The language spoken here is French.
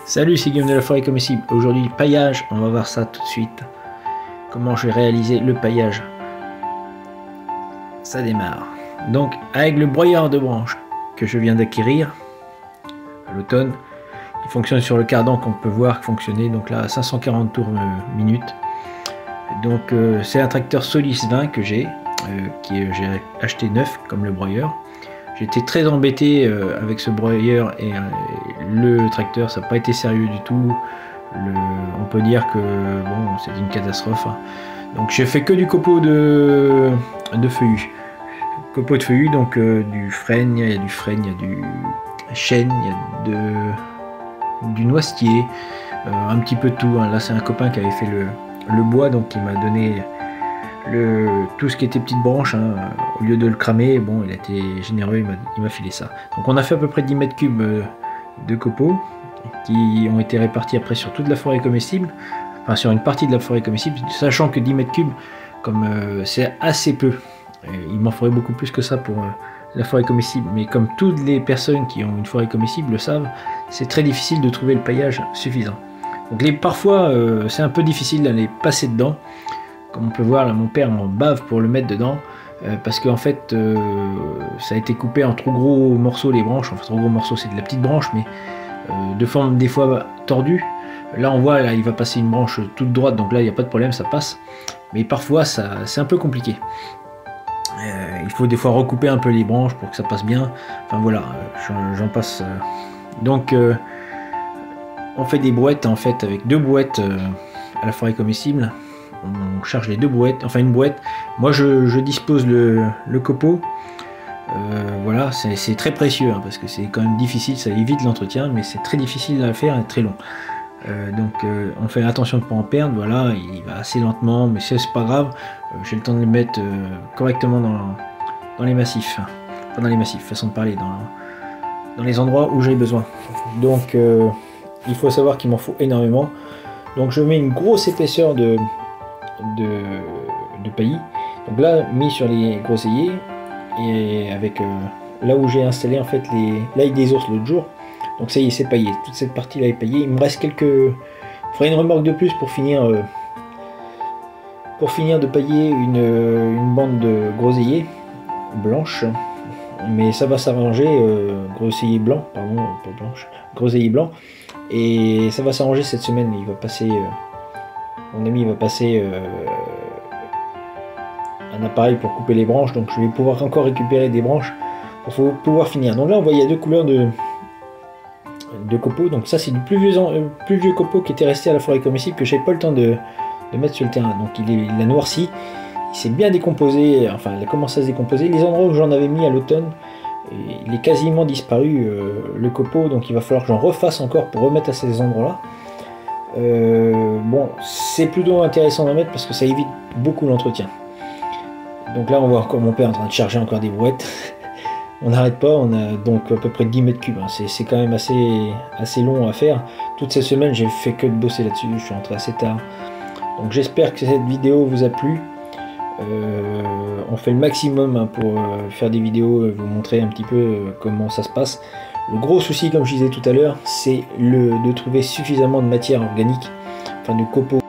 Salut, c'est Guillaume de la Forêt Comestible. Aujourd'hui, paillage, on va voir ça tout de suite. Comment je vais réaliser le paillage. Ça démarre. Donc, avec le broyeur de branches que je viens d'acquérir à l'automne, il fonctionne sur le cardan qu'on peut voir fonctionner. Donc là, à 540 tours minute. Donc, c'est un tracteur Solis 20 que j'ai acheté neuf comme le broyeur. J'étais très embêté avec ce broyeur et le tracteur, ça n'a pas été sérieux du tout. On peut dire que bon, c'est une catastrophe. Donc j'ai fait que du copeau de feuillus. Copeau de feuillus, donc du frêne, il y a du frêne, il y a du chêne, il y a du noisetier, un petit peu de tout. Là c'est un copain qui avait fait le bois, donc il m'a donné tout ce qui était petites branches, au lieu de le cramer. Bon, il a été généreux, il m'a filé ça. Donc on a fait à peu près 10 mètres cubes de copeaux qui ont été répartis après sur toute la forêt comestible, enfin sur une partie de la forêt comestible, sachant que 10 mètres cubes, comme c'est assez peu, il m'en faudrait beaucoup plus que ça pour la forêt comestible, mais comme toutes les personnes qui ont une forêt comestible le savent, c'est très difficile de trouver le paillage suffisant. Donc parfois c'est un peu difficile d'aller passer dedans. Comme on peut voir là, mon père en bave pour le mettre dedans, parce qu'en fait ça a été coupé en trop gros morceaux les branches. Enfin, trop gros morceaux, c'est de la petite branche, mais de forme des fois tordue. Là on voit, là il va passer une branche toute droite, donc là il n'y a pas de problème, ça passe. Mais parfois c'est un peu compliqué. Il faut des fois recouper un peu les branches pour que ça passe bien. Enfin voilà, j'en passe. Donc on fait des brouettes en fait avec deux brouettes à la forêt comestible. On charge les deux brouettes, enfin une brouette. Moi je dispose le copeau. Voilà, c'est très précieux parce que c'est quand même difficile, ça évite l'entretien, mais c'est très difficile à faire et très long. Donc on fait attention de ne pas en perdre. Voilà, il va assez lentement, mais c'est pas grave. J'ai le temps de le mettre correctement dans les massifs. Pas dans les massifs, façon de parler, dans les endroits où j'ai besoin. Donc il faut savoir qu'il m'en faut énormément. Donc je mets une grosse épaisseur de paillis, donc là mis sur les groseilliers, et avec là où j'ai installé en fait l'ail des ours l'autre jour. Donc ça y est, c'est paillé, toute cette partie là est paillée. Il me reste il faudrait une remorque de plus pour finir de pailler une bande de groseilliers blanche, mais ça va s'arranger. Groseillier blanc, pardon, pas blanche, groseillier blanc, et ça va s'arranger cette semaine. Il va passer mon ami va passer un appareil pour couper les branches, donc je vais pouvoir encore récupérer des branches pour pouvoir finir. Donc là on voit il y a deux couleurs de copeaux. Donc ça c'est du plus vieux copeau qui était resté à la forêt comestible, que j'avais pas le temps de mettre sur le terrain. Donc il a noirci, il s'est bien décomposé, enfin il a commencé à se décomposer. Les endroits où j'en avais mis à l'automne, il est quasiment disparu le copeau, donc il va falloir que j'en refasse encore pour remettre à ces endroits là. Bon, c'est plutôt intéressant d'en mettre parce que ça évite beaucoup l'entretien. Donc là on voit encore mon père en train de charger encore des brouettes. On n'arrête pas, on a donc à peu près 10 mètres cubes, c'est quand même assez long à faire. Toute cette semaine j'ai fait que de bosser là-dessus, je suis rentré assez tard. Donc j'espère que cette vidéo vous a plu. On fait le maximum pour faire des vidéos, vous montrer un petit peu comment ça se passe. Le gros souci, comme je disais tout à l'heure, c'est de trouver suffisamment de matière organique, enfin de copeaux.